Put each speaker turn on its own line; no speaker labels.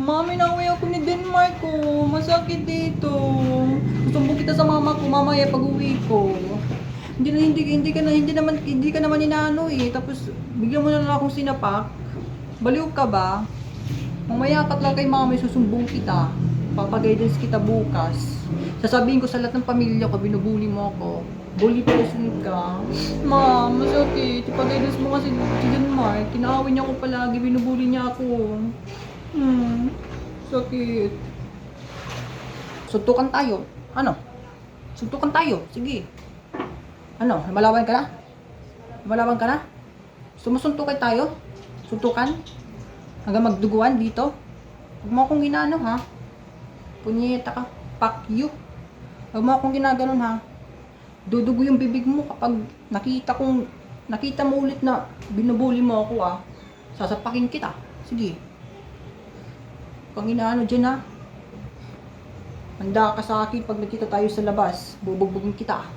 Mami, naway ako ni Denmark ko. Masakit dito. Susumbong kita sa mama ko mamaya pag-uwi ko. Hindi ka naman inaano eh. Tapos bigyan mo na lang akong sinapak. Baliw ka ba? Mamaya ka lang kay mama, susumbong kita. Papag-guidance kita bukas. Sasabihin ko sa lahat ng pamilya ko, binubuli mo ako. Bully person ka. Ma, masakit. Ipag-guidance mo kasi si Denmark. Kinaawin niya ako palagi, binubuli niya ako. Sakit. Suntukan tayo. Ano? Suntukan tayo. Sige. Ano? Lumalaban ka na? Lumalaban ka na? Sumusuntukan tayo? Suntukan? Hanggang magduguan dito? Huwag mo akong ginano ha? Punyeta ka. Fuck you. Huwag mo akong ginaganon ha? Dudugo yung bibig mo kapag nakita mo ulit na binubuli mo ako ha? Sasapakin kita. Sige. Pang inaano dyan ha? Handa ka sa akin pag nakita tayo sa labas. Bubugbugin kita.